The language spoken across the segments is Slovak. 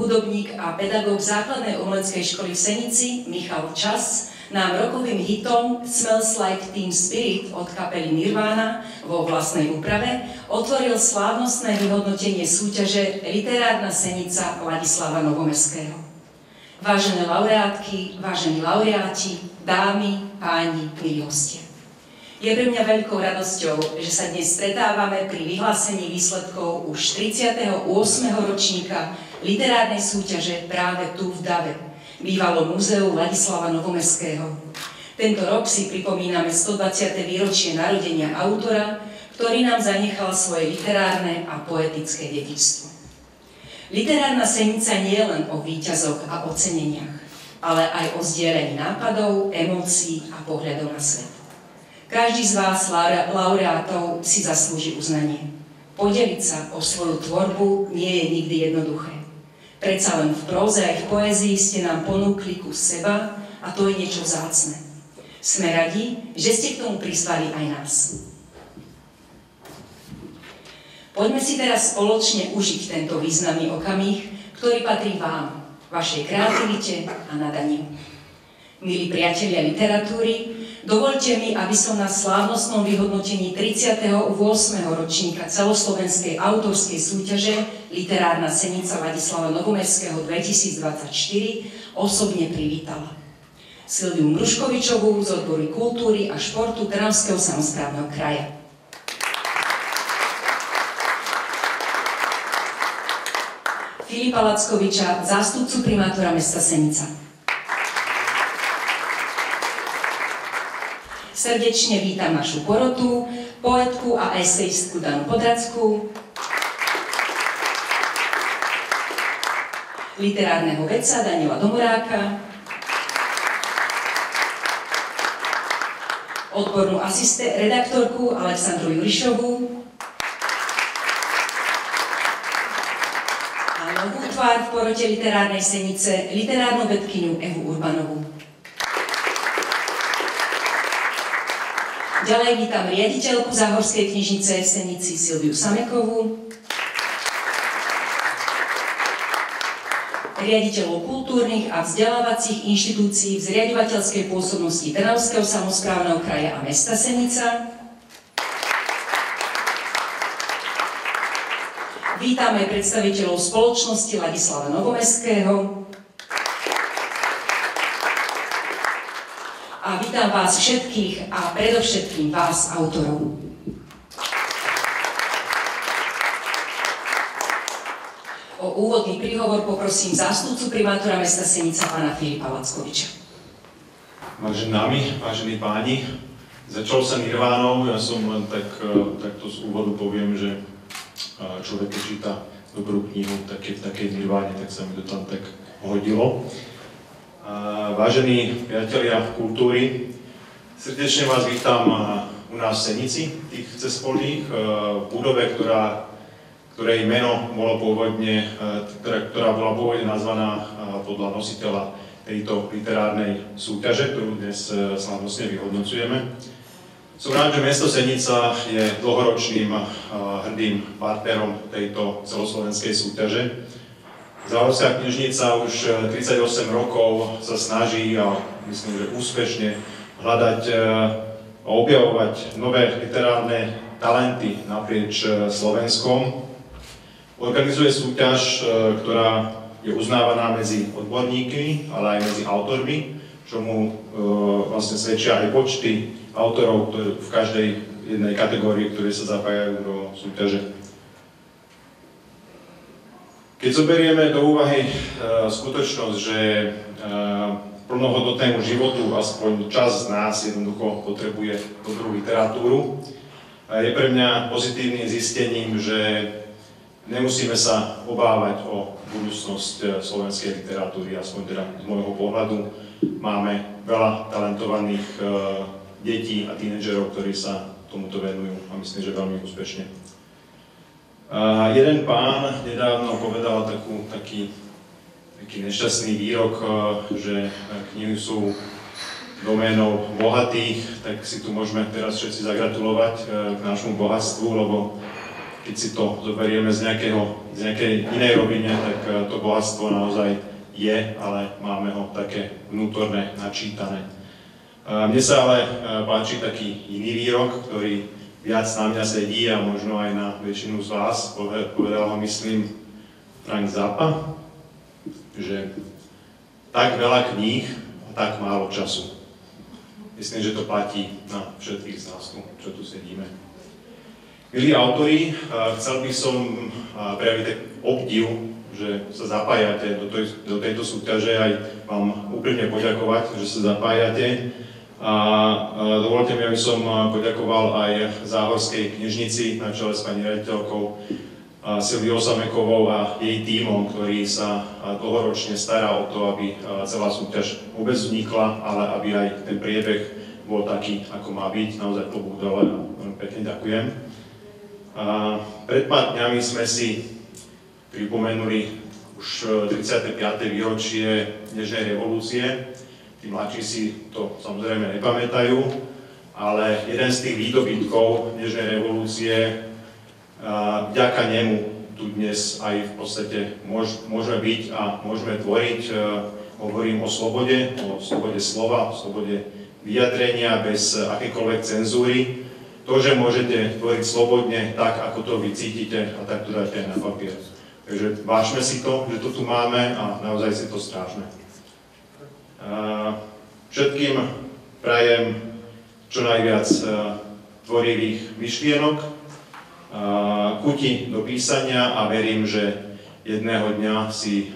hudobník a pedagóg základnej umeleckej školy v Senici, Michal Čas, nám rokovým hitom Smells Like Teen Spirit od kapely Nirvana vo vlastnej úprave otvoril slávnostné vyhodnotenie súťaže Literárna Senica Ladislava Novomeského. Vážené laureátky, vážení laureáti, dámy, páni, milí hostia. Je pre mňa veľkou radosťou, že sa dnes stretávame pri vyhlásení výsledkov už 38. ročníka literárnej súťaže práve tu v Dave, bývalom múzeu Ladislava Novomeského. Tento rok si pripomíname 120. výročie narodenia autora, ktorý nám zanechal svoje literárne a poetické dedičstvo. Literárna Senica nie je len o víťazoch a oceneniach, ale aj o zdieľaní nápadov, emócií a pohľadov na svet. Každý z vás, laureátov, si zaslúži uznanie. Podeliť sa o svoju tvorbu nie je nikdy jednoduché. Predsa len v próze aj v poézii ste nám ponúkli kus seba a to je niečo vzácne. Sme radi, že ste k tomu prizvali aj nás. Poďme si teraz spoločne užiť tento významný okamih, ktorý patrí vám, vašej kreativite a nadaniu. Milí priatelia literatúry, dovoľte mi, aby som na slávnostnom vyhodnotení 38. ročníka celoslovenskej autorskej súťaže Literárna Senica Ladislava Novomeského 2024 osobne privítala Silviu Mruškovičovú z odboru kultúry a športu Trnavského samosprávneho kraja. Filipa Lackoviča, zástupcu primátora mesta Senica. Srdečne vítam našu porotu, poetku a esejistku Danu Podrackú, literárneho vedca Daniela Domoráka, odbornú redaktorku Alexandru Jurišovú a novú tvár v porote Literárnej Senice, literárnu vedkyňu Evu Urbanovú. Ďalej vítam riaditeľku Záhorskej knižnice v Senici Silviu Samekovú, riaditeľov kultúrnych a vzdelávacích inštitúcií v zriaďovateľskej pôsobnosti Trnavského samosprávneho kraja a mesta Senica. Vítam aj predstaviteľov spoločnosti Ladislava Novomeského. A vítam vás všetkých a predovšetkým vás, autorov. O úvodný príhovor poprosím zástupcu primátora mesta Senica, pána Filipa Lackoviča. Vážení dámy, vážení páni, začal sa Nirvánou, ja som len takto z úvodu poviem, že človek, keď číta dobrú knihu, tak je v takej Nirváne, tak sa mi to tam tak hodilo. Vážení priatelia kultúry, srdečne vás vítam u nás v Senici, tých cespolných, v budove, ktorej meno bolo pôvodne, ktorá bola pôvodne nazvaná podľa nositeľa tejto literárnej súťaže, ktorú dnes slávnostne vyhodnocujeme. Som rád, že mesto Senica je dlhoročným hrdým partnerom tejto celoslovenskej súťaže. Záhorská knižnica už 38 rokov sa snaží a myslím, že úspešne hľadať a objavovať nové literárne talenty naprieč Slovenskom. Organizuje súťaž, ktorá je uznávaná medzi odborníkmi, ale aj medzi autormi, čomu vlastne svedčia aj počty autorov v každej jednej kategórii, ktoré sa zapájajú do súťaže. Keď zoberieme do úvahy skutočnosť, že plnohodnotnému životu aspoň časť z nás jednoducho potrebuje dobrú literatúru, je pre mňa pozitívnym zistením, že nemusíme sa obávať o budúcnosť slovenskej literatúry, aspoň teda z môjho pohľadu. Máme veľa talentovaných detí a tínedžerov, ktorí sa tomuto venujú a myslím, že veľmi úspešne. Jeden pán nedávno povedal taký nešťastný výrok, že knihy sú doménou bohatých, tak si tu môžeme teraz všetci zagratulovať k nášmu bohatstvu, lebo keď si to zoberieme z nejakej inej rovine, tak to bohatstvo naozaj je, ale máme ho také vnútorné, načítané. Mne sa ale páči taký iný výrok, ktorý viac na mňa sedí a možno aj na väčšinu z vás. Povedal ho, myslím, Frank Zappa, že tak veľa kníh a tak málo času. Myslím, že to platí na všetkých z nás, čo tu sedíme. Milí autori, chcel by som prejaviť tak obdiv, že sa zapájate do tejto súťaže, aj vám úplne poďakovať, že sa zapájate. A dovolte mi, aby som poďakoval aj Záhorskej knižnici na čele s pani riaditeľkou Silviou Samekovou a jej tímom, ktorý sa dlhoročne stará o to, aby celá súťaž vôbec vznikla, ale aby aj ten priebeh bol taký, ako má byť. Naozaj klobúk dole a veľmi pekne ďakujem. Pred pár dňami sme si pripomenuli už 35. výročie Nežnej revolúcie. Tí mladší si to samozrejme nepamätajú, ale jeden z tých výdobytkov Nežnej revolúcie, vďaka nemu tu dnes aj v podstate môžeme byť a môžeme tvoriť. Hovorím o slobode slova, o slobode vyjadrenia bez akékoľvek cenzúry. To, že môžete tvoriť slobodne tak, ako to vy cítite, a tak to dáte aj na papier. Takže vážme si to, že to tu máme a naozaj si to strážme. Všetkým prajem čo najviac tvorivých myšlienok, chuti do písania a verím, že jedného dňa si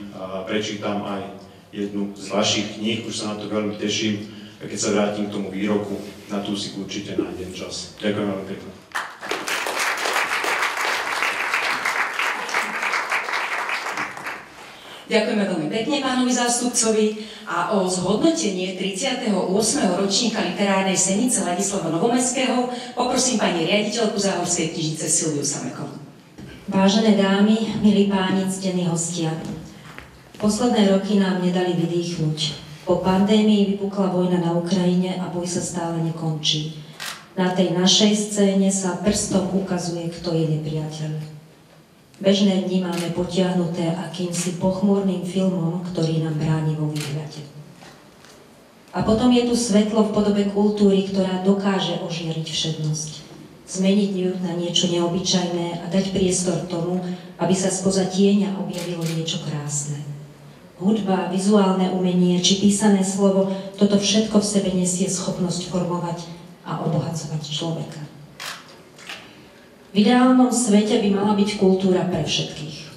prečítam aj jednu z vašich kníh, už sa na to veľmi teším, a keď sa vrátim k tomu výroku, na tú si určite nájdem čas. Ďakujem veľmi pekne. Ďakujeme veľmi pekne pánovi zástupcovi a o zhodnotenie 38. ročníka literárnej senice Ladislava Novomeského poprosím pani riaditeľku Záhorskej knižnice Silviu Samekovú. Vážené dámy, milí páni, ctení hostia, posledné roky nám nedali vydýchnuť. Po pandémii vypukla vojna na Ukrajine a boj sa stále nekončí. Na tej našej scéne sa prstom ukazuje, kto je nepriateľ. Bežné dni máme potiahnuté akýmsi pochmúrnym filmom, ktorý nám bráni vo výhľade. A potom je tu svetlo v podobe kultúry, ktorá dokáže ožiariť všednosť. Zmeniť ju na niečo neobyčajné a dať priestor tomu, aby sa spoza tieňa objavilo niečo krásne. Hudba, vizuálne umenie či písané slovo, toto všetko v sebe nesie schopnosť formovať a obohacovať človeka. V ideálnom svete by mala byť kultúra pre všetkých.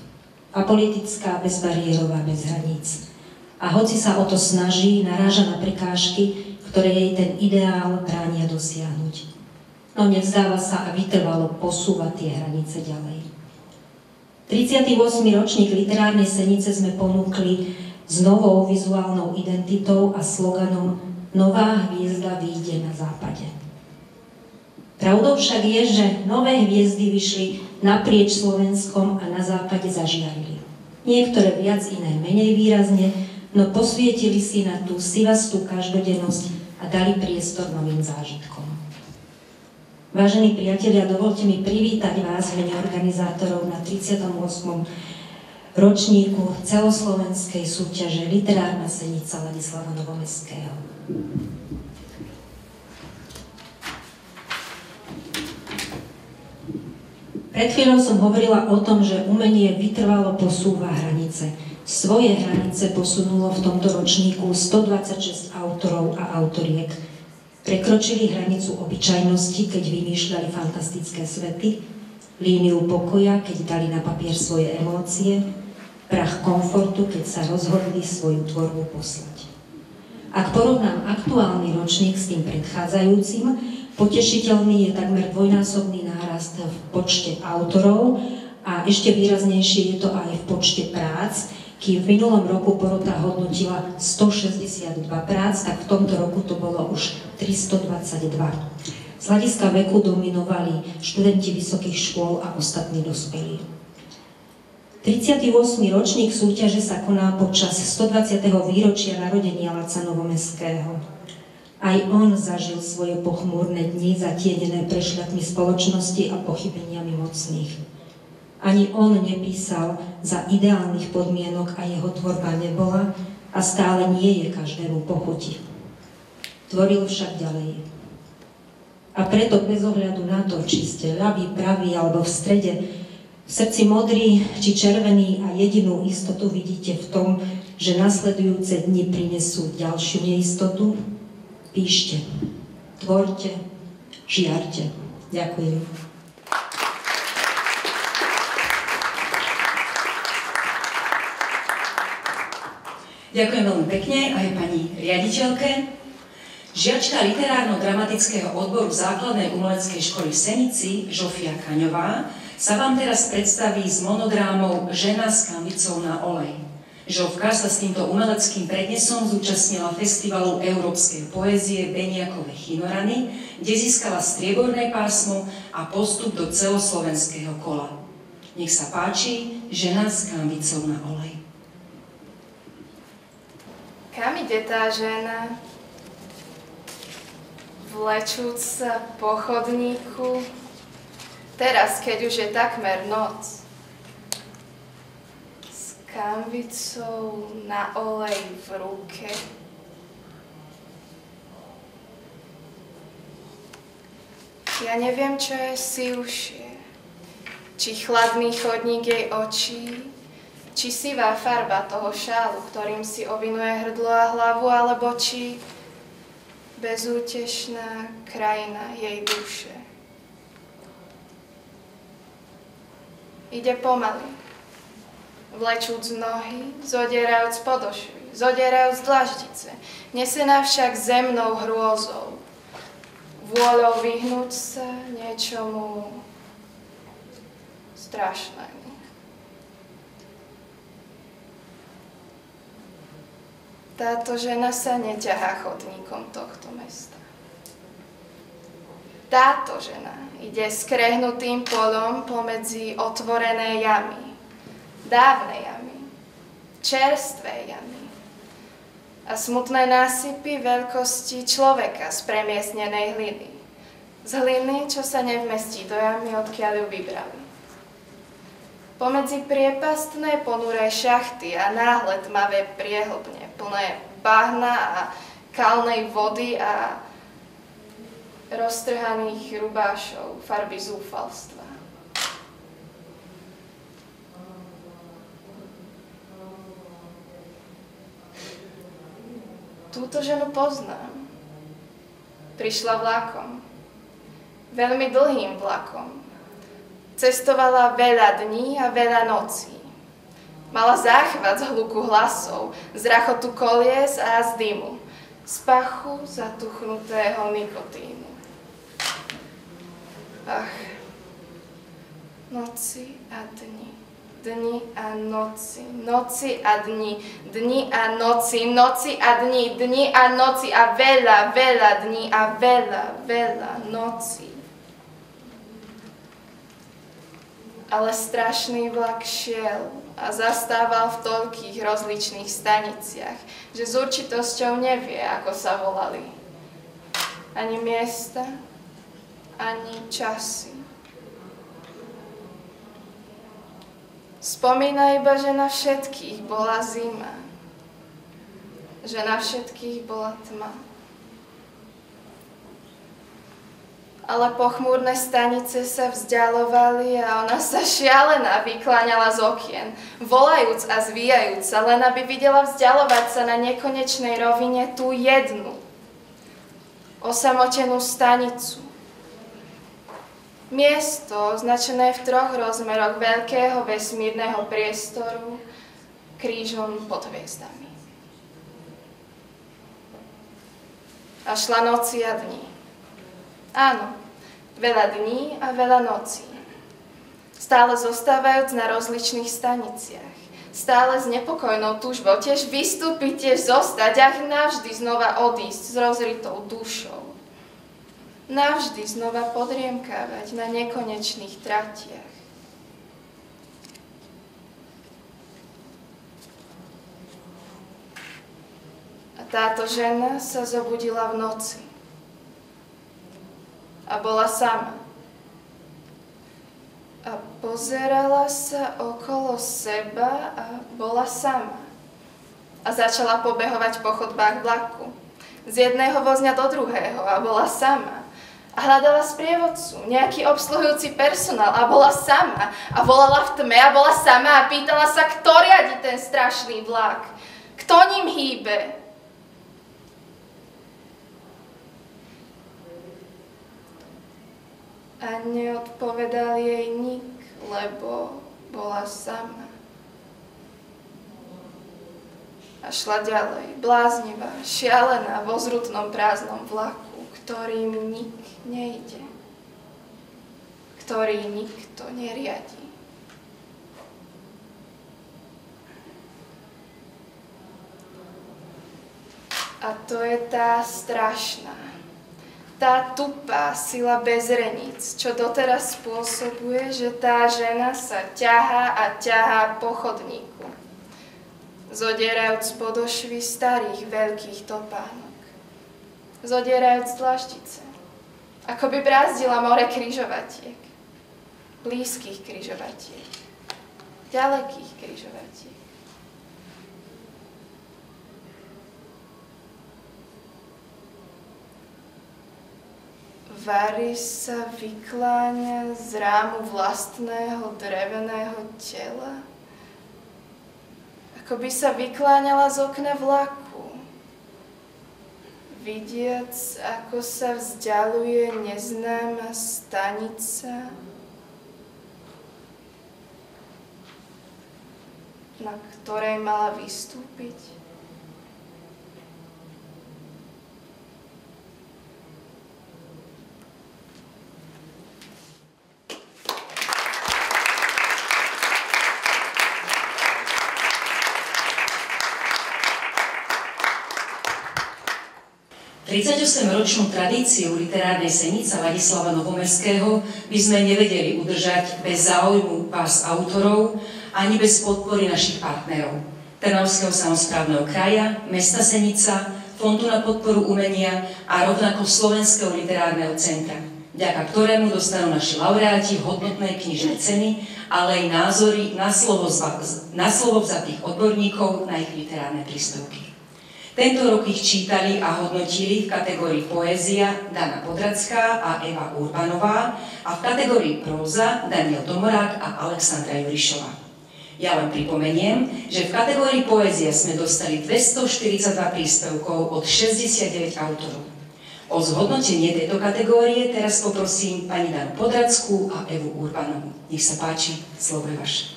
Apolitická, bezbariérová, bez hraníc. A hoci sa o to snaží, naráža na prekážky, ktoré jej ten ideál bránia dosiahnuť. No nevzdáva sa a vytrvalo posúva tie hranice ďalej. 38. ročník literárnej senice sme ponúkli s novou vizuálnou identitou a sloganom Nová hviezda vyjde na západe. Pravdou však je, že nové hviezdy vyšli naprieč Slovenskom a na západe zažiarili. Niektoré viac, iné menej výrazne, no posvietili si na tú sivastú každodennosť a dali priestor novým zážitkom. Vážení priatelia, dovolte mi privítať vás v mene organizátorov na 38. ročníku celoslovenskej súťaže Literárna senica Ladislava Novomeského. Pred chvíľou som hovorila o tom, že umenie vytrvalo posúva hranice. Svoje hranice posunulo v tomto ročníku 126 autorov a autoriek. Prekročili hranicu obyčajnosti, keď vymýšľali fantastické svety, líniu pokoja, keď dali na papier svoje emócie, prach komfortu, keď sa rozhodli svoju tvorbu poslať. Ak porovnám aktuálny ročník s tým predchádzajúcim, potešiteľný je takmer dvojnásobný nárast v počte autorov a ešte výraznejšie je to aj v počte prác. Kým v minulom roku porota hodnotila 162 prác, tak v tomto roku to bolo už 322. Z hľadiska veku dominovali študenti vysokých škôl a ostatní dospelí. 38. ročník súťaže sa koná počas 120. výročia narodenia Laca Novomeského. Aj on zažil svoje pochmúrne dni zatienené prešľakmi spoločnosti a pochybeniami mocných. Ani on nepísal za ideálnych podmienok a jeho tvorba nebola a stále nie je každému pochutí. Tvoril však ďalej. A preto bez ohľadu na to, či ste ľavý, pravý alebo v strede, v srdci modrý či červený a jedinú istotu vidíte v tom, že nasledujúce dni prinesú ďalšiu neistotu, píšte, tvorte, žiarte. Ďakujem. Ďakujem veľmi pekne aj pani riaditeľke. Žiačka literárno-dramatického odboru Základnej umeleckej školy v Senici, Žofia Kaňová, sa vám teraz predstaví s monodrámou Žena s kanvicou na olej. Žofka sa s týmto umeleckým prednesom zúčastnila festivalu európskej poézie Beniakove Chinorany, kde získala strieborné pásmo a postup do celoslovenského kola. Nech sa páči, Žena s kanvicou na olej. Kam ide tá žena? Vlečúc sa po chodníku, teraz, keď už je takmer noc, s kanvicou na olej v ruke. Ja neviem, čo je silšie, či chladný chodník jej očí, či sivá farba toho šálu, ktorým si ovinuje hrdlo a hlavu, alebo či bezútešná krajina jej duše. Ide pomaly, vlečúc nohy, zodierajúc podošvy, zodierajúc dlaždice, nesená však zemnou hrôzou, vôľou vyhnúť sa niečomu strašnému. Táto žena sa neťahá chodníkom tohto mesta. Táto žena ide skrehnutým polom pomedzi otvorené jamy, dávne jamy, čerstvé jamy a smutné násypy veľkosti človeka z premiestnenej hliny. Z hliny, čo sa nevmestí do jamy, odkiaľ ju vybrali. Pomedzi priepastné ponuré šachty a náhle tmavé priehlbne, plné bahna a kalnej vody a roztrhaných rubášov farby zúfalstva. Túto ženu poznám. Prišla vlakom. Veľmi dlhým vlakom. Cestovala veľa dní a veľa nocí. Mala záchvat z hluku hlasov, z rachotu kolies a z dymu, z pachu zatuchnutého nikotínu. Ach, noci a dni, dni a noci, noci a dni, dni a noci, noci a dni, dni a noci a veľa, veľa dní a veľa, veľa noci. Ale strašný vlak šiel a zastával v toľkých rozličných staniciach, že s určitosťou nevie, ako sa volali. Ani miesta, ani časy. Spomína iba, že na všetkých bola zima, že na všetkých bola tma. Ale pochmúrne stanice sa vzdialovali a ona sa šialená vykláňala z okien, volajúc a zvíjajúc sa, len aby videla vzdialovať sa na nekonečnej rovine tú jednu, osamotenú stanicu. Miesto, označené v 3 rozmeroch veľkého vesmírneho priestoru, krížom pod hviezdami. A šla noci a dní. Áno, veľa dní a veľa nocí. Stále zostávajúc na rozličných staniciach. Stále s nepokojnou túžbou tiež vystúpiť, tiež zostať a navždy znova odísť s rozritou dušou. Navždy znova podriemkávať na nekonečných tratiach. A táto žena sa zobudila v noci. A bola sama. A pozerala sa okolo seba a bola sama. A začala pobehovať po chodbách vlaku. Z jedného vozňa do druhého a bola sama. A hľadala sprievodcu, nejaký obsluhujúci personál a bola sama. A volala v tme a bola sama a pýtala sa, kto riadi ten strašný vlak. Kto ním hýbe? A neodpovedal jej nik, lebo bola sama. A šla ďalej, bláznivá, šialená, vo zrutnom prázdnom vlaku, ktorým nik nejde, ktorý nikto neriadi. A to je tá strašná, tá tupá sila bez reníc, čo doteraz spôsobuje, že tá žena sa ťahá a ťahá po chodníku, zodierajúc podošvy starých veľkých topánok, zodierajúc dlaždice, ako by brázdila more križovatiek, blízkych križovatiek, ďalekých križovatiek. Vary sa vykláňa z rámu vlastného dreveného tela, ako by sa vykláňala z okna vlaku, vidiac, ako sa vzdialuje neznáma stanica, na ktorej mala vystúpiť. V 38-ročnú tradíciu literárnej senice Ladislava Novomerského by sme nevedeli udržať bez záujmu vás autorov ani bez podpory našich partnerov. Trnavského samosprávneho kraja, mesta Senica, Fondu na podporu umenia a rovnako Slovenského literárneho centra, vďaka ktorému dostanú naši laureáti hodnotné knižné ceny, ale aj názory na slovo vzatých odborníkov na ich literárne príspevky. Tento rok ich čítali a hodnotili v kategórii poézia Dana Podracká a Eva Urbanová a v kategórii próza Daniel Domorák a Alexandra Jurišová. Ja len pripomeniem, že v kategórii poézia sme dostali 242 príspevkov od 69 autorov. O zhodnotenie tejto kategórie teraz poprosím pani Danu Podrackú a Evu Urbanovú. Nech sa páči, slovo je vaše.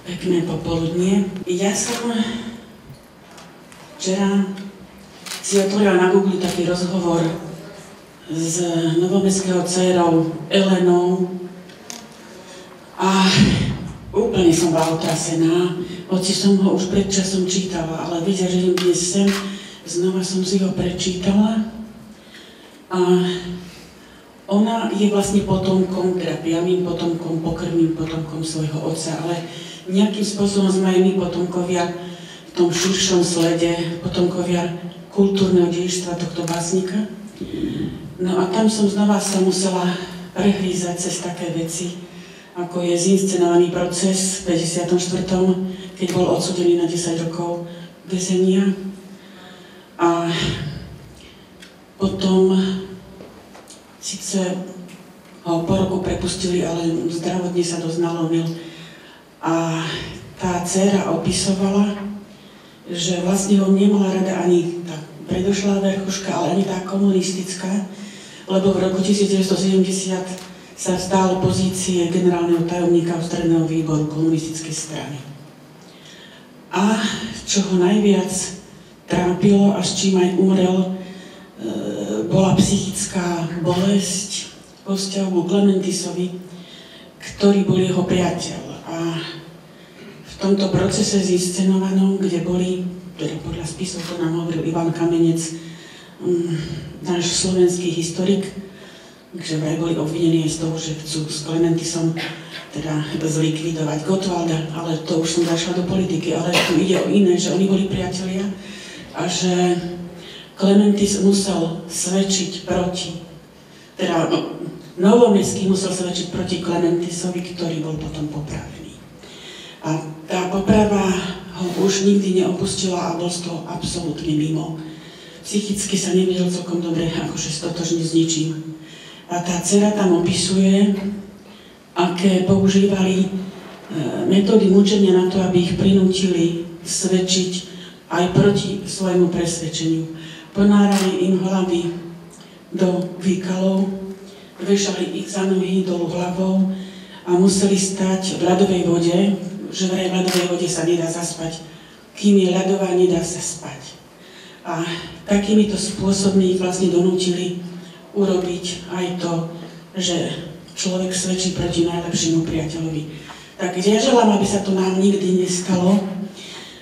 Pekné popoludnie. Ja som včera si otvorila na Google taký rozhovor s novomestského dcérou Elenou a úplne som bola otrasená, hoci som ho už pred časom čítala, ale vidia, že idem dnes sem, znova som si ho prečítala a ona je vlastne potomkom, teda priamým potomkom, pokrvným potomkom svojho otca, ale nejakým spôsobom sme aj my potomkovia v tom širšom slede, potomkovia kultúrneho dedičstva tohto básnika. No a tam som znova sa musela prehrízať cez také veci, ako je zinscenovaný proces v 54., keď bol odsúdený na 10 rokov väzenia. A potom síce ho po roku prepustili, ale zdravotne sa dosť nalomil. A tá dcéra opisovala, že vlastne ho nemala rada ani tá predošlá verchuška, ale ani tá komunistická, lebo v roku 1970 sa vzdal pozície generálneho tajomníka ústredného výboru komunistickej strany. A čo ho najviac trápilo a s čím aj umrel, bola psychická bolesť vo vzťahu ku Klementisovi, ktorý bol jeho priateľ. A v tomto procese zinscenovanom, kde boli, teda podľa spisov to nám hovoril Ivan Kamenec, náš slovenský historik, že vraj boli obvinení aj z toho, že chcú s Klementisom teda zlikvidovať Gottwalda, ale to už som zašla do politiky, ale tu ide o iné, že oni boli priatelia a že Klementis musel svedčiť proti, teda Novomestský musel svedčiť proti Klementisovi, ktorý bol potom popravený. A tá poprava ho už nikdy neopustila a bol z toho absolútne mimo. Psychicky sa nevedel celkom dobre akože stotožniť s ničím. A tá dcera tam opisuje, aké používali metódy mučenia na to, aby ich prinútili svedčiť aj proti svojmu presvedčeniu. Ponárali im hlavy do výkalov, vešali ich za nohy dolu hlavou a museli stať v ľadovej vode, že vraj v ľadovej vode sa nedá zaspať. Kým je ľadová, nedá sa spať. A takýmito spôsobmi ich vlastne donútili urobiť aj to, že človek svedčí proti najlepšiemu priateľovi. Tak ja želám, aby sa to nám nikdy nestalo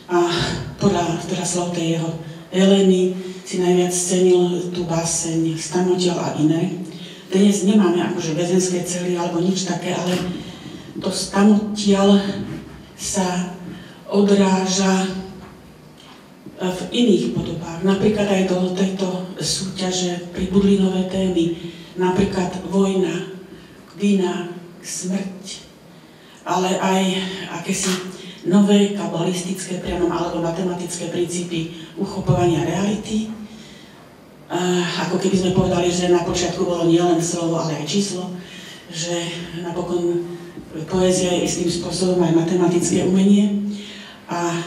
a podľa teda slov tej jeho Eleny si najviac cenil tú báseň Stamotiaľ a iné. Dnes nemáme akože väzenské cely alebo nič také, ale to Stamotiaľ sa odráža v iných podobách. Napríklad aj do tejto súťaže pribudli nové témy. Napríklad vojna, vina, smrť, ale aj akési nové kabalistické priamo alebo matematické princípy uchopovania reality. Ako keby sme povedali, že na počiatku bolo nielen slovo, ale aj číslo, že napokon poézia je istým spôsobom aj matematické umenie a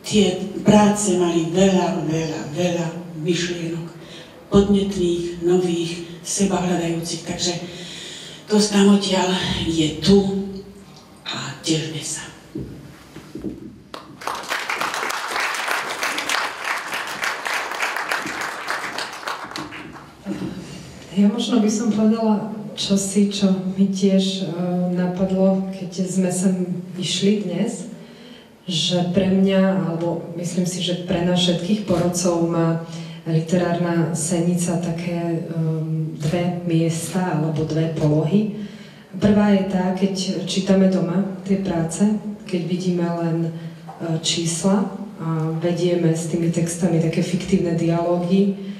tie práce mali veľa myšlienok, podnetných, nových, sebahľadajúcich, takže to Stamotiaľ je tu a tešme sa. Ja možno by som povedala čosi, čo mi tiež napadlo, keď sme sem išli dnes, že pre mňa, alebo myslím si, že pre nás všetkých porodcov má literárna senica také dve miesta alebo dve polohy. Prvá je tá, keď čítame doma tie práce, keď vidíme len čísla a vedieme s tými textami také fiktívne dialógy,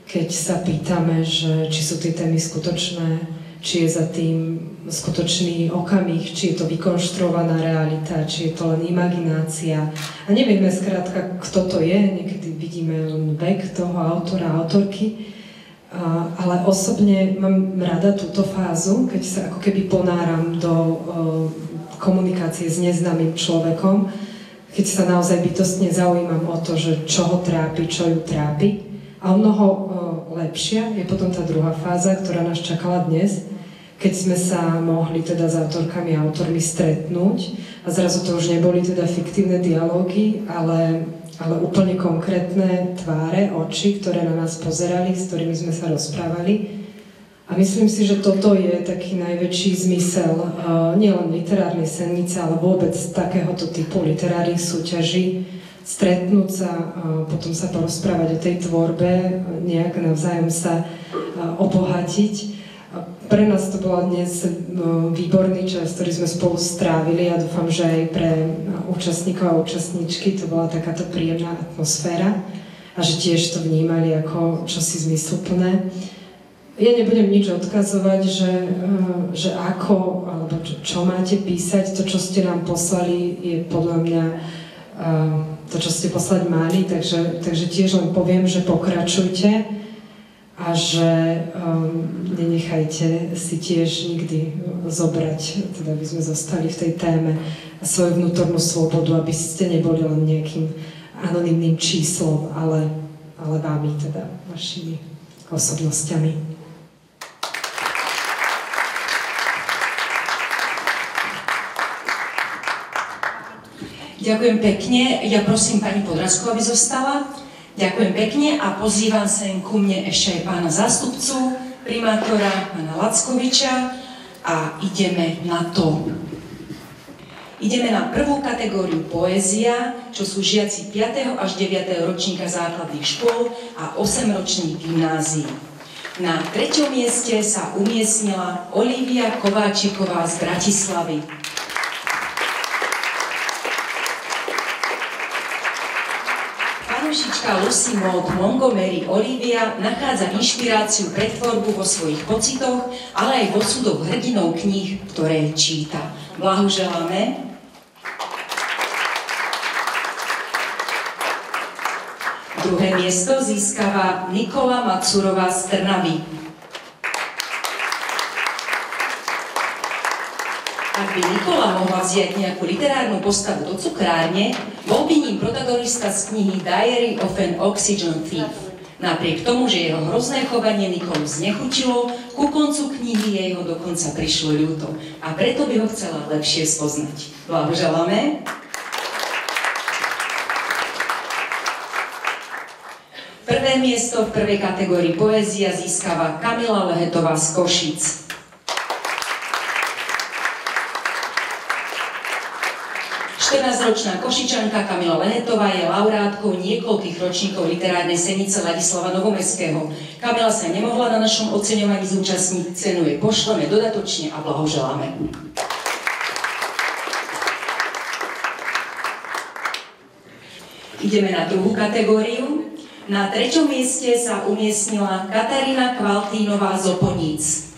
keď sa pýtame, že či sú tie témy skutočné, či je za tým skutočný okamih, či je to vykonštruovaná realita, či je to len imaginácia. A nevieme skrátka, kto to je, niekedy vidíme len vek toho autora, autorky, ale osobne mám rada túto fázu, keď sa ako keby ponáram do komunikácie s neznámym človekom, keď sa naozaj bytostne zaujímam o to, že čo ho trápi, čo ju trápi. A o mnoho lepšia je potom tá druhá fáza, ktorá nás čakala dnes, keď sme sa mohli teda s autorkami a autormi stretnúť a zrazu to už neboli teda fiktívne dialógy, ale úplne konkrétne tváre, oči, ktoré na nás pozerali, s ktorými sme sa rozprávali. A myslím si, že toto je taký najväčší zmysel nielen literárnej senice, ale vôbec takéhoto typu literárnych súťaží, stretnúť sa, potom sa porozprávať o tej tvorbe, nejak navzájom sa obohatiť. Pre nás to bol dnes výborný čas, ktorý sme spolu strávili a dúfam, že aj pre účastníkov a účastníčky to bola takáto príjemná atmosféra a že tiež to vnímali ako čosi zmysluplné. Ja nebudem nič odkazovať, že ako, alebo čo máte písať, to, čo ste nám poslali, je podľa mňa to, čo ste poslať mali, takže tiež len poviem, že pokračujte a že nenechajte si tiež nikdy zobrať, teda aby sme zostali v tej téme svoju vnútornú slobodu, aby ste neboli len nejakým anonymným číslom, ale vámi, teda vašimi osobnostiami. Ďakujem pekne. Ja prosím pani Podrazku, aby zostala. Ďakujem pekne a pozývam sem ku mne ešte aj pána zástupcu, primátora, pána Lackoviča a ideme na to. Ideme na prvú kategóriu poézia, čo sú žiaci 5. až 9. ročníka základných škôl a 8-ročných gymnázií. Na 3. mieste sa umiestnila Olivia Kováčiková z Bratislavy. dievčička Lucy Maud Montgomery Olivia nachádza inšpiráciu pre tvorbu vo svojich pocitoch, ale aj v osudoch hrdinov kníh, ktoré číta. Blahoželáme. Druhé miesto získava Nikola Macurová z Trnavy. Ak by Nikola mohla vziať nejakú literárnu postavu do cukrárne, bol by ním protagonista z knihy Diary of an Oxygen Thief. Napriek tomu, že jeho hrozné chovanie Nikolu znechutilo, ku koncu knihy jej ho dokonca prišlo ľúto a preto by ho chcela lepšie spoznať. Blahoželáme. Prvé miesto v prvej kategórii poézia získava Kamila Lehetová z Košíc. 14-ročná Košičanka Kamila Lehetová je laureátkou niekoľkých ročníkov literárnej senice Ladislava Novomestského. Kamila sa nemohla na našom oceňovaní zúčastniť, cenu jej pošleme dodatočne a blahoželáme. Ideme na druhú kategóriu. Na 3. mieste sa umiestnila Katarína Kvaltínová z Oponíc.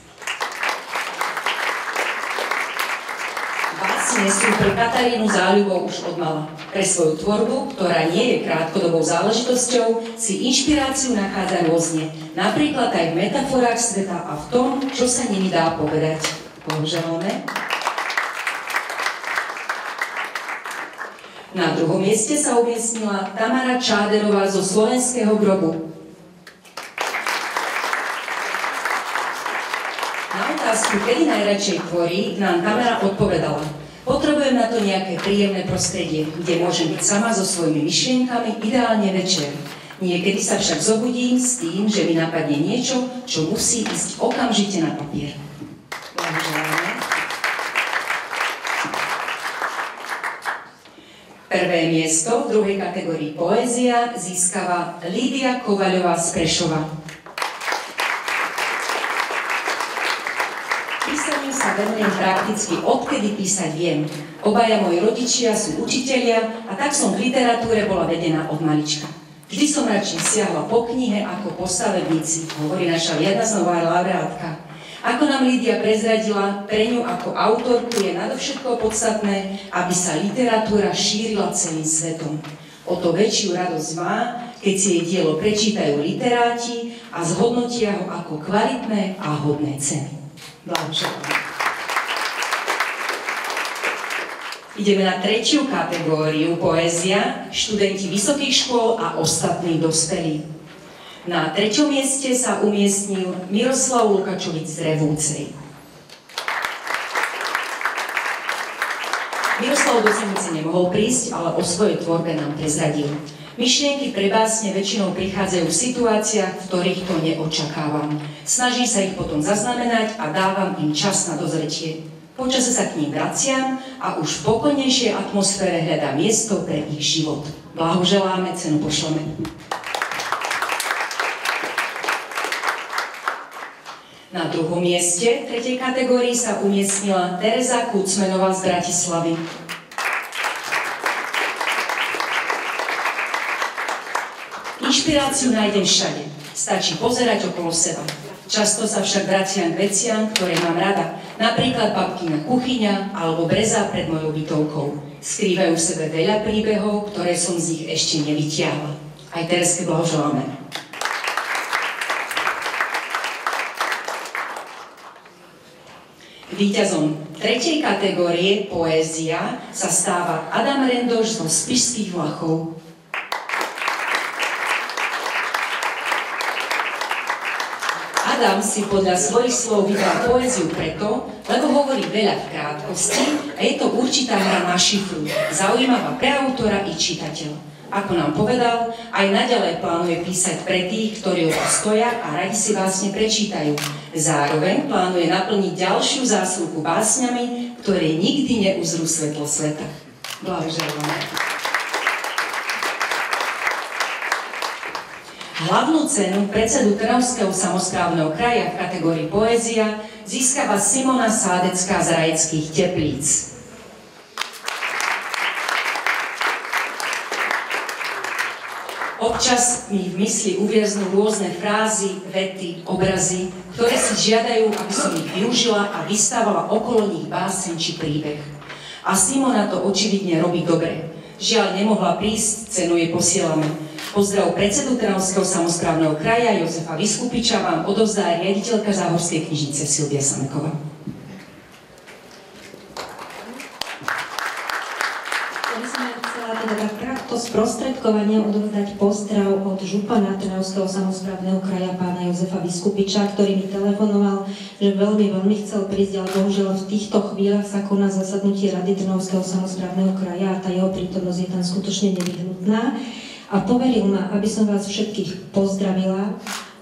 Básne sú pre Katarínu záľubou už odmala. Pre svoju tvorbu, ktorá nie je krátkodobou záležitosťou, si inšpiráciu nachádza rôzne. Napríklad aj v metaforách sveta a v tom, čo sa nimi dá povedať. Blahoželáme. Na druhom mieste sa umiestnila Tamara Čáderová zo Slovenského Grobu. Na otázku, kedy najradšej tvorí, nám Tamara odpovedala: potrebujem na to nejaké príjemné prostredie, kde môžem byť sama so svojimi myšlienkami, ideálne večer. Niekedy sa však zobudím s tým, že mi napadne niečo, čo musí ísť okamžite na papier. Blahoželáme. Prvé miesto v druhej kategórii poézia získava Lídia Kovaľová z Prešova. Písaniu sa venujem prakticky odkedy písať viem. Obaja moji rodičia sú učitelia a tak som v literatúre bola vedená od malička. Vždy som radšej siahla po knihe ako po stavebnici, hovorí naša Jadasnová laureátka. Ako nám Lídia prezradila, pre ňu ako autorku je nadovšetko podstatné, aby sa literatúra šírila celým svetom. O to väčšiu radosť má, keď si jej dielo prečítajú literáti a zhodnotia ho ako kvalitné a hodné ceny. Blahoželáme. Ideme na 3. kategóriu poézia, študenti vysokých škôl a ostatní dospelí. Na 3. mieste sa umiestnil Miroslav Lukačovič z Revúcej. Miroslav do Senice nemohol prísť, ale o svojej tvorbe nám prezradil. Myšlienky pre básne väčšinou prichádzajú v situáciách, v ktorých to neočakávam. Snažím sa ich potom zaznamenať a dávam im čas na dozretie. Počase sa k ním vraciam a už v pokojnejšej atmosfére hľadám miesto pre ich život. Blahoželáme, cenu pošleme. Na druhom mieste v 3. kategórii sa umiestnila Tereza Kucmenová z Bratislavy. Inšpiráciu nájdem všade. Stačí pozerať okolo seba. Často sa však vraciam k veciam, ktoré mám rada. Napríklad babkina kuchyňa alebo breza pred mojou bytovkou. Skrývajú v sebe veľa príbehov, ktoré som z nich ešte nevytiahla. Aj Terezke blahoželáme. Víťazom 3. kategórie poézia sa stáva Adam Rendoš zo Spišských Vlachov. Adam si podľa svojich slov vybral poéziu preto, lebo hovorí veľa v krátkosti a je to určitá hra na šifru, zaujímavá pre autora i čitateľa. Ako nám povedal, aj naďalej plánuje písať pre tých, ktorí o to stoja a radi si básne prečítajú. Zároveň plánuje naplniť ďalšiu zásluhu básňami, ktoré nikdy neuzrú svetlo sveta. Blahoželáme. Hlavnú cenu predsedu Trnavského samosprávneho kraja v kategórii poézia získava Simona Sádecká z Rajeckých Teplíc. Občas mi v mysli uviaznú rôzne frázy, vety, obrazy, ktoré si žiadajú, aby som ich využila a vystávala okolo nich báseň či príbeh. A Simona to očividne robí dobre. Žiaľ, nemohla prísť, cenu jej posielame. Pozdrav predsedu Trnavského samosprávneho kraja Jozefa Viskupiča vám odovzdá riaditeľka Záhorskej knižnice Silvia Sameková. Takto sprostredkovanie odovzdať pozdrav od župana Trnavského samosprávneho kraja pána Jozefa Viskupiča, ktorý mi telefonoval, že veľmi chcel prísť, ale bohužiaľ v týchto chvíľach sa koná zasadnutie Rady Trnavského samosprávneho kraja a tá jeho prítomnosť je tam skutočne nevyhnutná. A poveril ma, aby som vás všetkých pozdravila,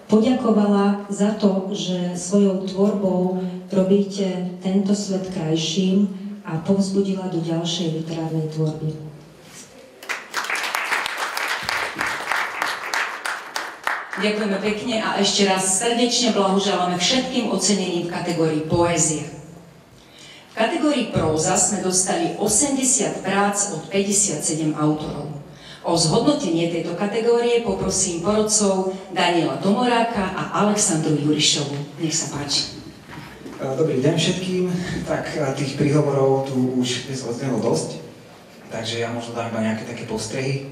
poďakovala za to, že svojou tvorbou robíte tento svet krajším a povzbudila do ďalšej literárnej tvorby. Ďakujeme pekne a ešte raz srdečne blahoželáme všetkým ocenením v kategórii poézie. V kategórii próza sme dostali 80 prác od 57 autorov. O zhodnotenie tejto kategórie poprosím porodcov Daniela Domoráka a Alexandru Jurišovu. Nech sa páči. Dobrý deň všetkým. Tak tých príhovorov tu už dnes odznelo dosť, takže ja možno dám iba nejaké také postrehy.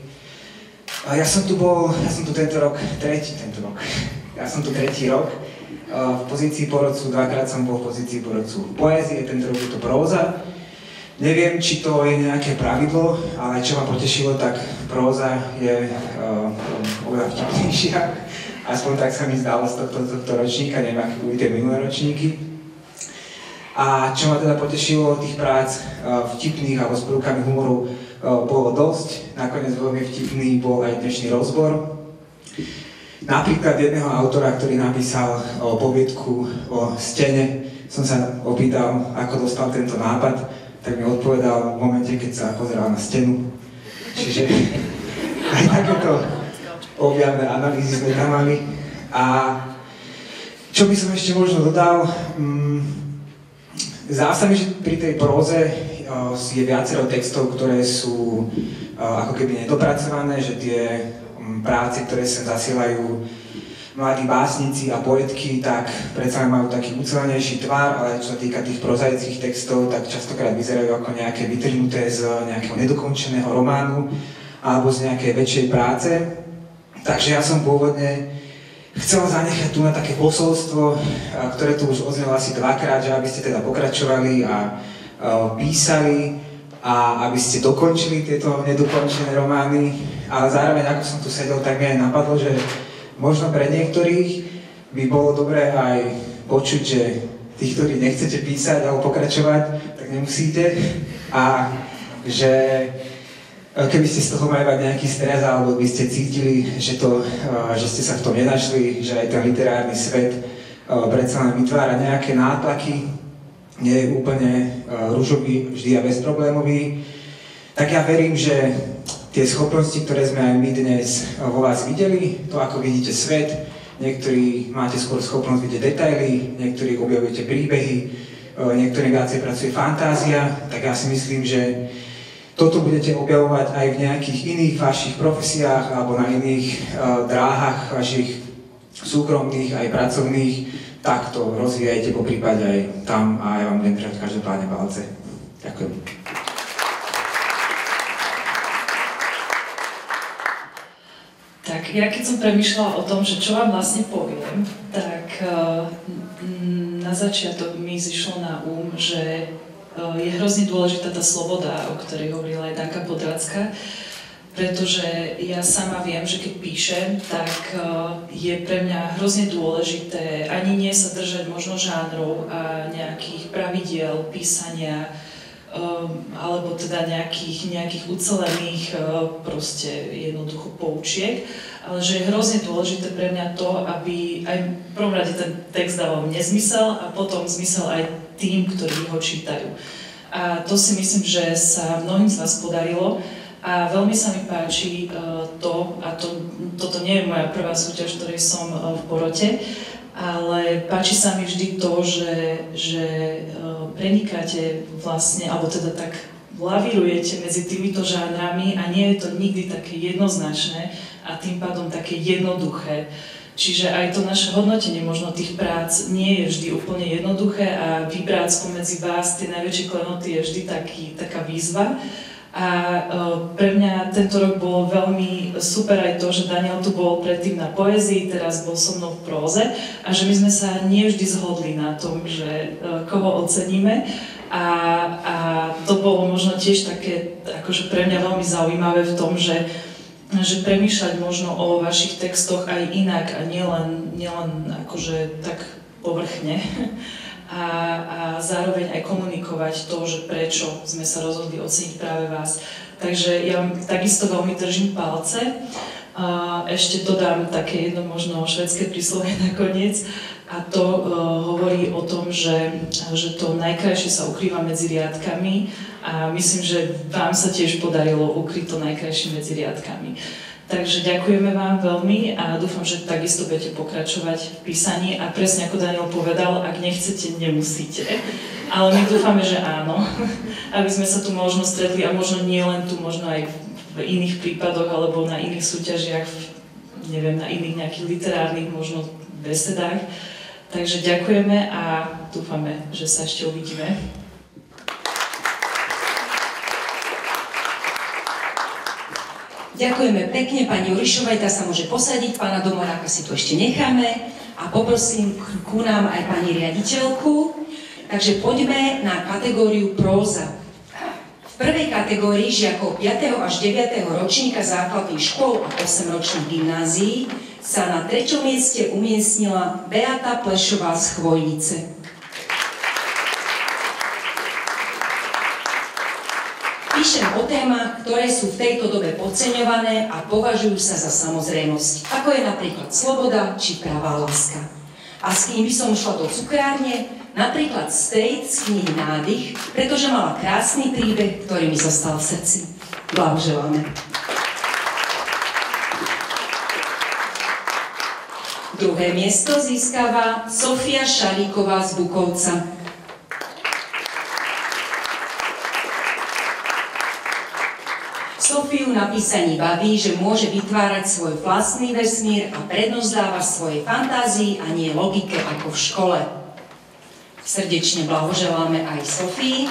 Ja som tu tento rok tretí rok v pozícii porodcu, dvakrát som bol v pozícii porodcu poézie, tento rok je to próza. Neviem, či to je nejaké pravidlo, ale čo ma potešilo, tak próza je oveľa vtipnejšia. Aspoň tak sa mi zdalo z tohto ročníka, neviem, aké boli tie minulé ročníky. A čo ma teda potešilo tých prác vtipných alebo s prvkami humoru bolo dosť. Nakoniec veľmi vtipný bol aj dnešný rozbor. Napríklad jedného autora, ktorý napísal poviedku o stene, som sa opýtal, ako dostal tento nápad, tak mi odpovedal v momente, keď sa pozeral na stenu. Čiže aj takéto objavné analýzy sme tam mali. A čo by som ešte možno dodal, zdá sa mi, že pri tej próze je viacero textov, ktoré sú ako keby nedopracované, že tie práce, ktoré sa zasielajú mladí básnici a poetky, tak predsa majú taký ucelenejší tvar, ale čo sa týka tých prozaických textov, tak častokrát vyzerajú ako nejaké vytrhnuté z nejakého nedokončeného románu alebo z nejakej väčšej práce. Takže ja som pôvodne chcel zanechať tu na také posolstvo, ktoré tu už odznelo asi dvakrát, že aby ste teda pokračovali a písali a aby ste dokončili tieto nedokončené romány, ale zároveň ako som tu sedel, tak mi aj napadlo, že možno pre niektorých by bolo dobré aj počuť, že tí, ktorí nechcete písať alebo pokračovať, tak nemusíte a že keby ste z toho mali mať nejaký stres alebo by ste cítili, že ste sa v tom nenašli, že aj ten literárny svet predsa len vytvára nejaké nátlaky, nie je úplne ružový vždy a bezproblémový, tak ja verím, že tie schopnosti, ktoré sme aj my dnes vo vás videli, to ako vidíte svet, niektorí máte skôr schopnosť vidieť detaily, niektorí objavujete príbehy, niektorí viacej pracuje fantázia, tak ja si myslím, že toto budete objavovať aj v nejakých iných vašich profesiách alebo na iných dráhach vašich súkromných aj pracovných, tak to rozvíjajte po prípade aj tam a ja vám budem držať každopádne palce. Ďakujem. Tak ja keď som premýšľala o tom, že čo vám vlastne poviem, tak na začiatok mi zišlo na že je hrozne dôležitá tá sloboda, o ktorej hovorila aj Danka Podracka, pretože ja sama viem, že keď píšem, tak je pre mňa hrozne dôležité ani nie sa držať možno žánrov a nejakých pravidiel písania, alebo teda nejakých ucelených proste jednoducho poučiek, ale že je hrozne dôležité pre mňa to, aby aj v prvom rade ten text dával zmysel a potom zmysel aj tým, ktorí ho čítajú. A to si myslím, že sa mnohým z vás podarilo a veľmi sa mi páči toto nie je moja prvá súťaž, ktorej som v porote, ale páči sa mi vždy to, že prenikáte vlastne, alebo teda tak lavírujete medzi týmito žánrami a nie je to nikdy také jednoznačné a tým pádom také jednoduché. Čiže aj to naše hodnotenie možno tých prác nie je vždy úplne jednoduché a vybrať spomedzi vás tie najväčšie klenoty je vždy taká výzva. A pre mňa tento rok bolo veľmi super aj to, že Daniel tu bol predtým na poézii, teraz bol so mnou v próze a že my sme sa nie vždy zhodli na tom, že koho oceníme. A to bolo možno tiež také akože pre mňa veľmi zaujímavé v tom, že premýšľať možno o vašich textoch aj inak a nielen akože tak povrchne a zároveň aj komunikovať to, že prečo sme sa rozhodli oceniť práve vás. Takže ja takisto veľmi držím palce. Ešte dodám také jedno možno švédske príslovie nakoniec a to hovorí o tom, že to najkrajšie sa ukrýva medzi riadkami a myslím, že vám sa tiež podarilo ukryť to najkrajšie medzi riadkami. Takže ďakujeme vám veľmi a dúfam, že takisto budete pokračovať v písaní a presne ako Daniel povedal, ak nechcete, nemusíte. Ale my dúfame, že áno, aby sme sa tu možno stretli a možno nie len tu, možno aj v iných prípadoch alebo na iných súťažiach, neviem, na iných nejakých literárnych možno besedách. Takže ďakujeme a dúfame, že sa ešte uvidíme. Ďakujeme pekne pani Jurišovej, tá sa môže posadiť, pána Domoráka si tu ešte necháme a poprosím ku nám aj pani riaditeľku. Takže poďme na kategóriu próza. V prvej kategórii žiakov 5. až 9. ročníka základných škôl a 8-ročných gymnázií sa na 3. mieste umiestnila Beata Plešová z Chvojnice. Píšem o témach, ktoré sú v tejto dobe podceňované a považujú sa za samozrejmosť, ako je napríklad sloboda či pravá láska. A s kým by som šla do cukrárne? Napríklad State z knihy Nádych, pretože mala krásny príbeh, ktorý mi zostal v srdci. Blahoželáme. Druhé miesto získava Sofia Šalíková z Bukovca. Sofiu na písaní baví, že môže vytvárať svoj vlastný vesmír a prednosť dáva svojej fantázii a nie logike ako v škole. Srdečne blahoželáme aj Sofii.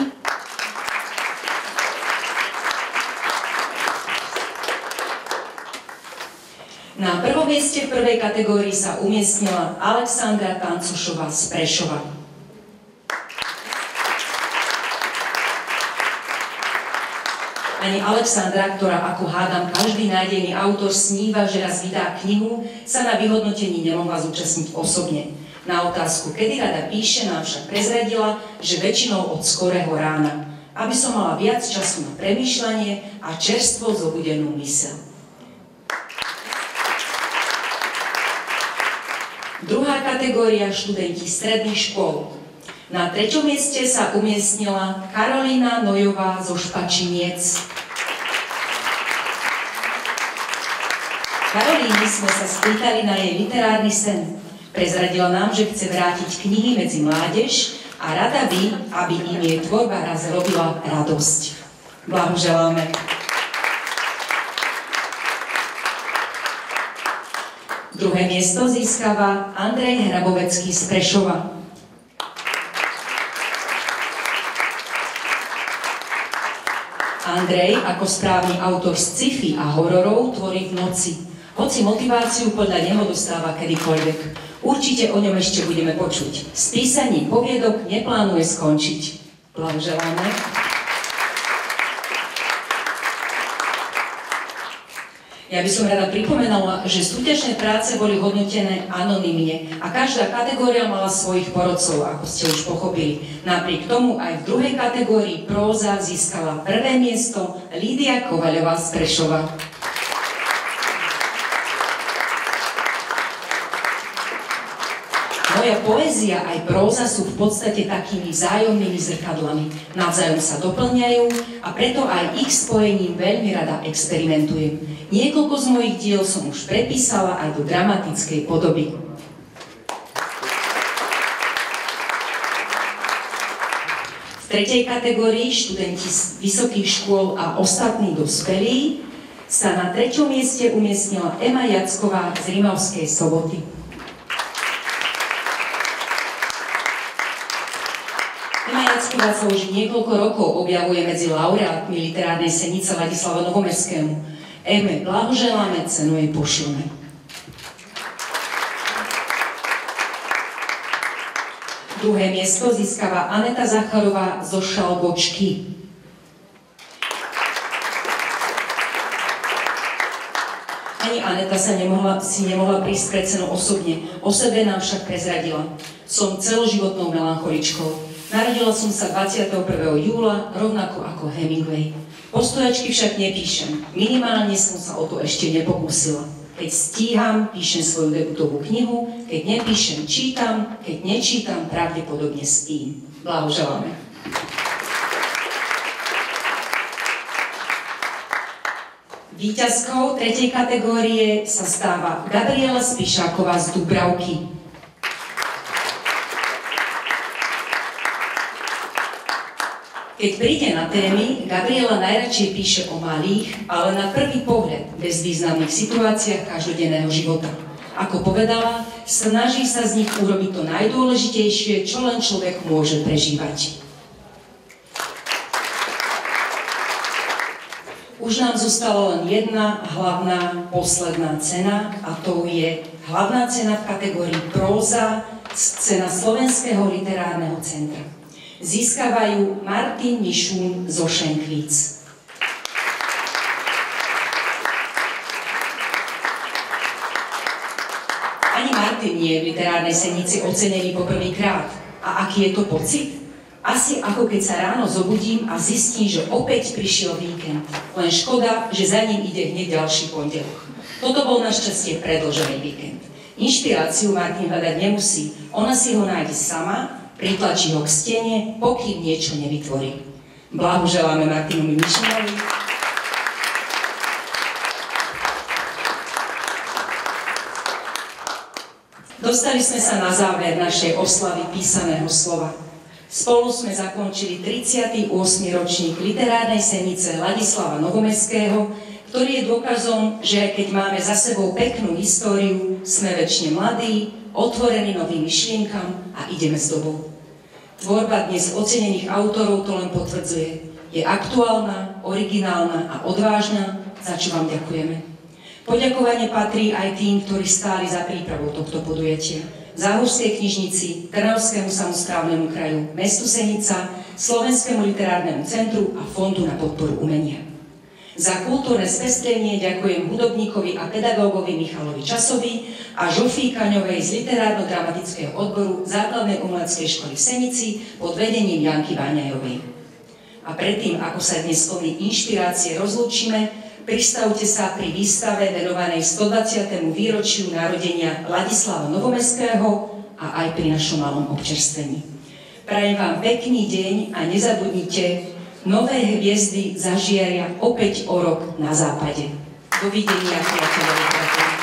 Na prvom mieste v prvej kategórii sa umiestnila Alexandra Tancušová z Prešova. Ani Alexandra, ktorá, ako hádam, každý nádejný autor sníva, že raz vydá knihu, sa na vyhodnotení nemohla zúčastniť osobne. Na otázku, kedy rada píše, nám však prezradila, že väčšinou od skorého rána, aby som mala viac času na premýšľanie a čerstvo zobudenú myseľ. Druhá kategória, študenti stredných škôl. Na 3. mieste sa umiestnila Karolína Nojová zo Špačiniec. Karolíny sme sa spýtali na jej literárny sen. Prezradila nám, že chce vrátiť knihy medzi mládež a rada by, aby im jej tvorba raz robila radosť. Blahoželáme. Druhé miesto získava Andrej Hrabovecký z Prešova. Andrej, ako správny autor sci-fi a hororov, tvorí v noci. Hoci motiváciu podľa neho dostáva kedykoľvek. Určite o ňom ešte budeme počuť. S písaním poviedok neplánuje skončiť. Blahoželáme. Ja by som rada pripomenula, že súťažné práce boli hodnotené anonymne a každá kategória mala svojich porodcov, ako ste už pochopili. Napriek tomu aj v druhej kategórii próza získala prvé miesto Lídia Kovaľová z Prešova. Moja poézia aj próza sú v podstate takými vzájomnými zrkadlami. Navzájom sa doplňajú a preto aj ich spojením veľmi rada experimentujem. Niekoľko z mojich diel som už prepísala aj do dramatickej podoby. V tretej kategórii študenti z vysokých škôl a ostatní dospelí sa na 3. mieste umiestnila Ema Jacková z Rimavskej Soboty. Ema Jacková sa už niekoľko rokov objavuje medzi laureátmi literárnej senice Ladislava Novomerskému. Eme blahoželáme, cenu jej pošleme. Druhé miesto získava Aneta Zacharová zo Šalbočky. Ani Aneta si nemohla prísť pred cenou osobne. O sebe nám však prezradila. Som celoživotnou melancholičkou. Narodila som sa 21. júla, rovnako ako Hemingway. Postojačky však nepíšem. Minimálne som sa o to ešte nepokúsila. Keď stíham, píšem svoju debutovú knihu, keď nepíšem, čítam, keď nečítam, pravdepodobne spím. Blahoželáme. Víťazkou 3. kategórie sa stáva Gabriela Spišáková z Dubravky. Keď príde na témy, Gabriela najradšej píše o malých, ale na prvý pohľad bezvýznamných situáciách každodenného života. Ako povedala, snaží sa z nich urobiť to najdôležitejšie, čo len človek môže prežívať. Už nám zostala len jedna hlavná posledná cena, a to je hlavná cena v kategórii próza, cena Slovenského literárneho centra. Získavajú Martin Nišún zo Šenkvíc. Ani Martin nie je v literárnej senici ocenený poprvýkrát. A aký je to pocit? Asi ako keď sa ráno zobudím a zistím, že opäť prišiel víkend. Len škoda, že za ním ide hneď ďalší pondelok. Toto bol našťastie predĺžený víkend. Inšpiráciu Martin hľadať nemusí. Ona si ho nájde sama, pritlačí ho k stene, pokým niečo nevytvorí. Blahoželáme Martinovi Nišúnovi. Dostali sme sa na záver našej oslavy písaného slova. Spolu sme zakončili 38. ročník literárnej senice Ladislava Novomeského, ktorý je dôkazom, že aj keď máme za sebou peknú históriu, sme večne mladí, otvorení novým myšlienkam a ideme s dobou. Tvorba dnes ocenených autorov to len potvrdzuje. Je aktuálna, originálna a odvážna, za čo vám ďakujeme. Poďakovanie patrí aj tým, ktorí stáli za prípravou tohto podujatia. Záhorskej knižnici, Trnavskému samosprávnemu kraju, mestu Senica, Slovenskému literárnemu centru a Fondu na podporu umenia. Za kultúrne spestrenie ďakujem hudobníkovi a pedagógovi Michalovi Časovi a Žofii Kaňovej z literárno-dramatického odboru Základnej umeleckej školy v Senici pod vedením Janky Váňajovej. A predtým, ako sa dnes plný inšpirácie rozlúčime, pristavte sa pri výstave venovanej 120. výročiu narodenia Ladislava Novomeského a aj pri našom malom občerstvení. Prajem vám pekný deň a nezabudnite, nové hviezdy zažiaria opäť o rok na západe. Dovidenia, priateľe.